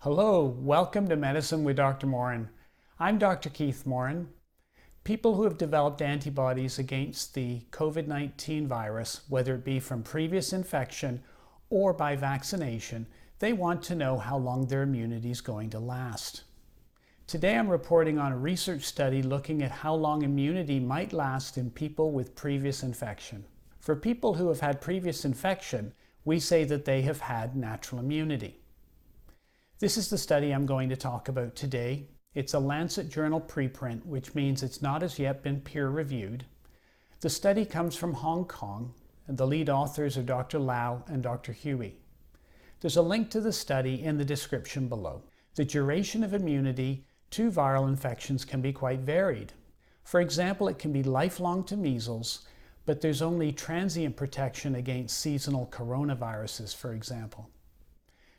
Hello, welcome to Medicine with Dr. Morin. I'm Dr. Keith Morin. People who have developed antibodies against the COVID-19 virus, whether it be from previous infection or by vaccination, they want to know how long their immunity is going to last. Today I'm reporting on a research study looking at how long immunity might last in people with previous infection. For people who have had previous infection, we say that they have had natural immunity. This is the study I'm going to talk about today. It's a Lancet Journal preprint, which means it's not as yet been peer-reviewed. The study comes from Hong Kong, and the lead authors are Dr. Lau and Dr. Huey. There's a link to the study in the description below. The duration of immunity to viral infections can be quite varied. For example, it can be lifelong to measles, but there's only transient protection against seasonal coronaviruses, for example.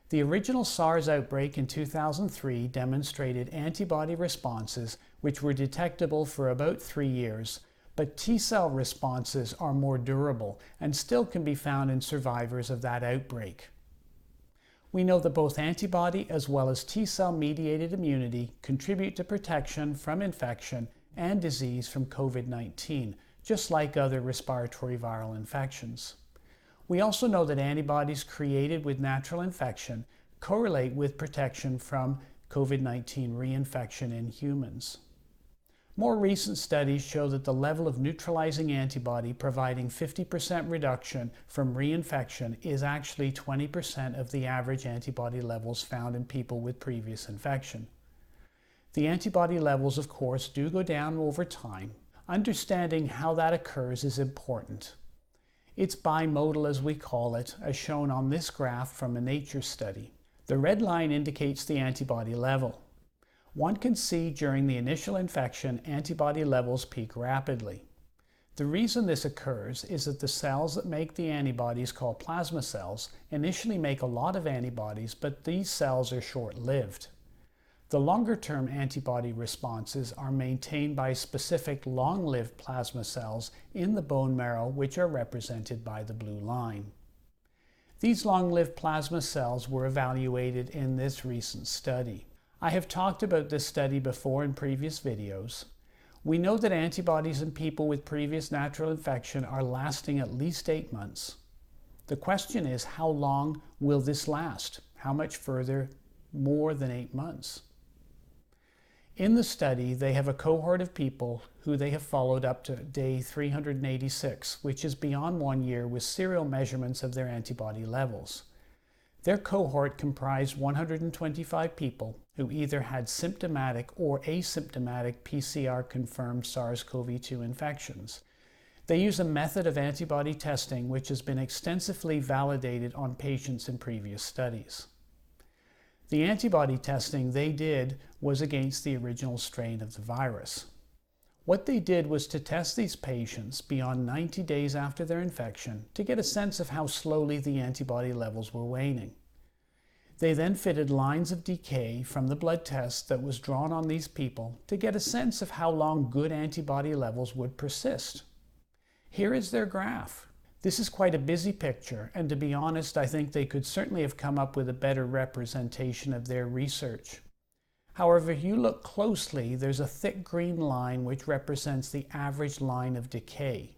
The original SARS outbreak in 2003 demonstrated antibody responses which were detectable for about 3 years, but T-cell responses are more durable and still can be found in survivors of that outbreak. We know that both antibody as well as T-cell mediated immunity contribute to protection from infection and disease from COVID-19, just like other respiratory viral infections. We also know that antibodies created with natural infection correlate with protection from COVID-19 reinfection in humans. More recent studies show that the level of neutralizing antibody providing 50% reduction from reinfection is actually 20% of the average antibody levels found in people with previous infection. The antibody levels, of course, do go down over time. Understanding how that occurs is important. It's bimodal, as we call it, as shown on this graph from a Nature study. The red line indicates the antibody level. One can see during the initial infection, antibody levels peak rapidly. The reason this occurs is that the cells that make the antibodies, called plasma cells, initially make a lot of antibodies, but these cells are short-lived. The longer-term antibody responses are maintained by specific long-lived plasma cells in the bone marrow, which are represented by the blue line. These long-lived plasma cells were evaluated in this recent study. I have talked about this study before in previous videos. We know that antibodies in people with previous natural infection are lasting at least 8 months. The question is, how long will this last? How much further more than 8 months? In the study, they have a cohort of people who they have followed up to day 386, which is beyond 1 year, with serial measurements of their antibody levels. Their cohort comprised 125 people who either had symptomatic or asymptomatic PCR-confirmed SARS-CoV-2 infections. They use a method of antibody testing which has been extensively validated on patients in previous studies. The antibody testing they did was against the original strain of the virus. What they did was to test these patients beyond 90 days after their infection to get a sense of how slowly the antibody levels were waning. They then fitted lines of decay from the blood test that was drawn on these people to get a sense of how long good antibody levels would persist. Here is their graph. This is quite a busy picture, and to be honest, I think they could certainly have come up with a better representation of their research. However, if you look closely, there's a thick green line which represents the average line of decay.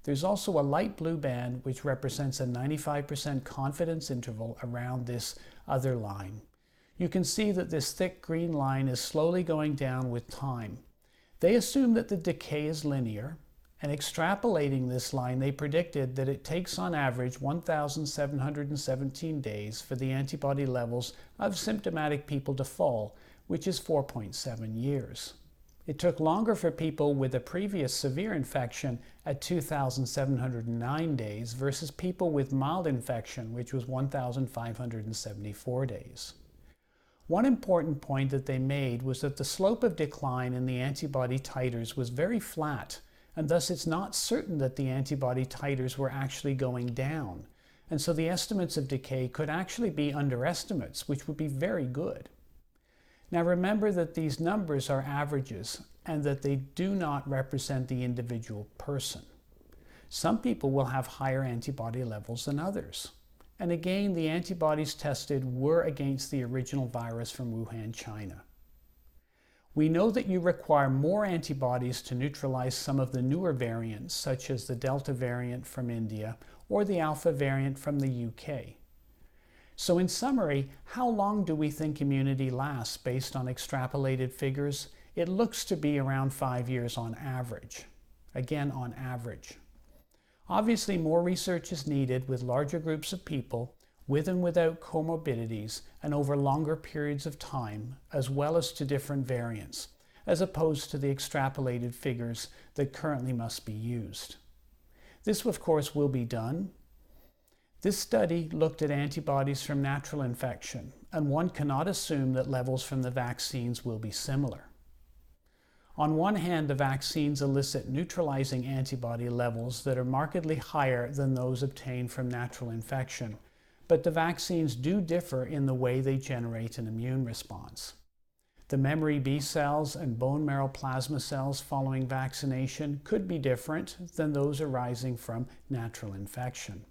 There's also a light blue band which represents a 95% confidence interval around this other line. You can see that this thick green line is slowly going down with time. They assume that the decay is linear, and extrapolating this line, they predicted that it takes on average 1,717 days for the antibody levels of symptomatic people to fall, which is 4.7 years. It took longer for people with a previous severe infection at 2,709 days versus people with mild infection, which was 1,574 days. One important point that they made was that the slope of decline in the antibody titers was very flat, and thus it's not certain that the antibody titers were actually going down. And so the estimates of decay could actually be underestimates, which would be very good. Now remember that these numbers are averages and that they do not represent the individual person. Some people will have higher antibody levels than others. And again, the antibodies tested were against the original virus from Wuhan, China. We know that you require more antibodies to neutralize some of the newer variants, such as the Delta variant from India or the Alpha variant from the UK. So in summary, how long do we think immunity lasts based on extrapolated figures? It looks to be around 5 years on average. Again, on average. Obviously, more research is needed with larger groups of people, with and without comorbidities, and over longer periods of time, as well as to different variants, as opposed to the extrapolated figures that currently must be used. This, of course, will be done. This study looked at antibodies from natural infection, and one cannot assume that levels from the vaccines will be similar. On one hand, the vaccines elicit neutralizing antibody levels that are markedly higher than those obtained from natural infection, but the vaccines do differ in the way they generate an immune response. The memory B cells and bone marrow plasma cells following vaccination could be different than those arising from natural infection.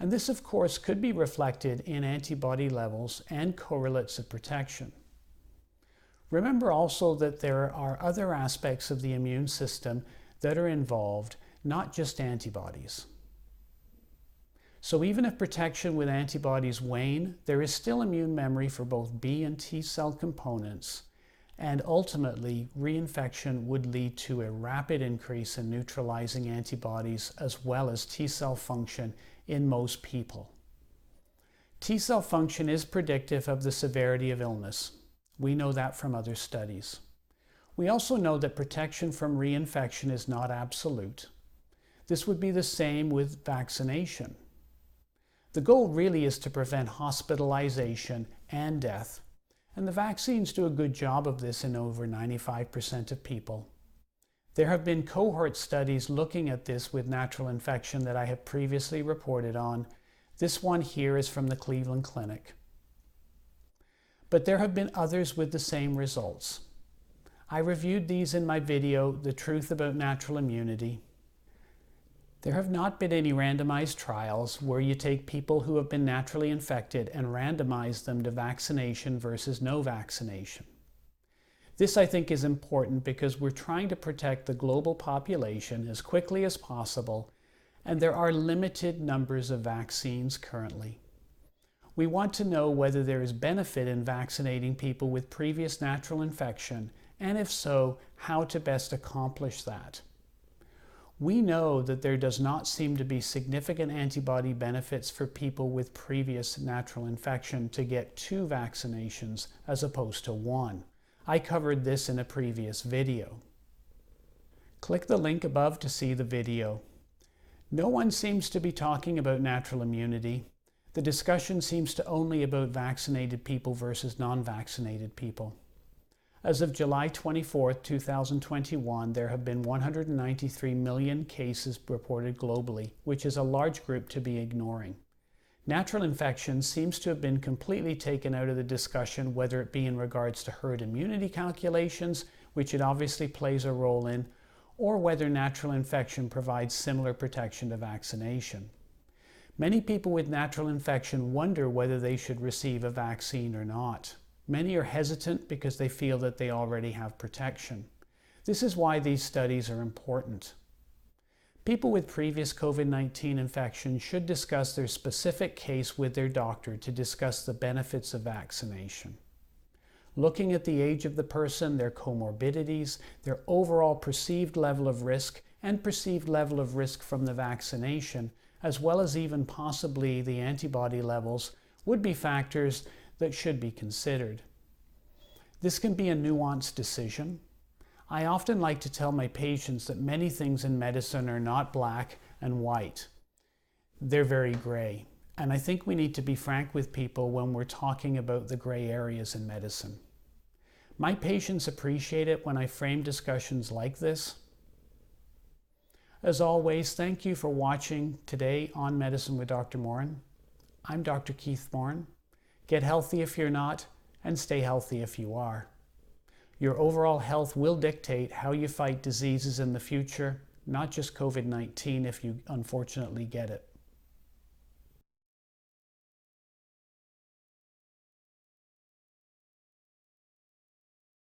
And this, of course, could be reflected in antibody levels and correlates of protection. Remember also that there are other aspects of the immune system that are involved, not just antibodies. So even if protection with antibodies wane, there is still immune memory for both B and T cell components, and ultimately reinfection would lead to a rapid increase in neutralizing antibodies as well as T cell function in most people. T cell function is predictive of the severity of illness. We know that from other studies. We also know that protection from reinfection is not absolute. This would be the same with vaccination. The goal really is to prevent hospitalization and death, and the vaccines do a good job of this in over 95% of people. There have been cohort studies looking at this with natural infection that I have previously reported on. This one here is from the Cleveland Clinic. But there have been others with the same results. I reviewed these in my video, The Truth About Natural Immunity. There have not been any randomized trials where you take people who have been naturally infected and randomize them to vaccination versus no vaccination. This, I think, is important because we're trying to protect the global population as quickly as possible, and there are limited numbers of vaccines currently. We want to know whether there is benefit in vaccinating people with previous natural infection, and if so, how to best accomplish that. We know that there does not seem to be significant antibody benefits for people with previous natural infection to get 2 vaccinations as opposed to 1. I covered this in a previous video. Click the link above to see the video. No one seems to be talking about natural immunity. The discussion seems to only about vaccinated people versus non-vaccinated people. As of July 24, 2021, there have been 193 million cases reported globally, which is a large group to be ignoring. Natural infection seems to have been completely taken out of the discussion, whether it be in regards to herd immunity calculations, which it obviously plays a role in, or whether natural infection provides similar protection to vaccination. Many people with natural infection wonder whether they should receive a vaccine or not. Many are hesitant because they feel that they already have protection. This is why these studies are important. People with previous COVID-19 infection should discuss their specific case with their doctor to discuss the benefits of vaccination. Looking at the age of the person, their comorbidities, their overall perceived level of risk, and perceived level of risk from the vaccination, as well as even possibly the antibody levels, would be factors that should be considered. This can be a nuanced decision. I often like to tell my patients that many things in medicine are not black and white. They're very gray. And I think we need to be frank with people when we're talking about the gray areas in medicine. My patients appreciate it when I frame discussions like this. As always, thank you for watching today on Medicine with Dr. Morin. I'm Dr. Keith Morin. Get healthy if you're not, and stay healthy if you are. Your overall health will dictate how you fight diseases in the future, not just COVID-19 if you unfortunately get it.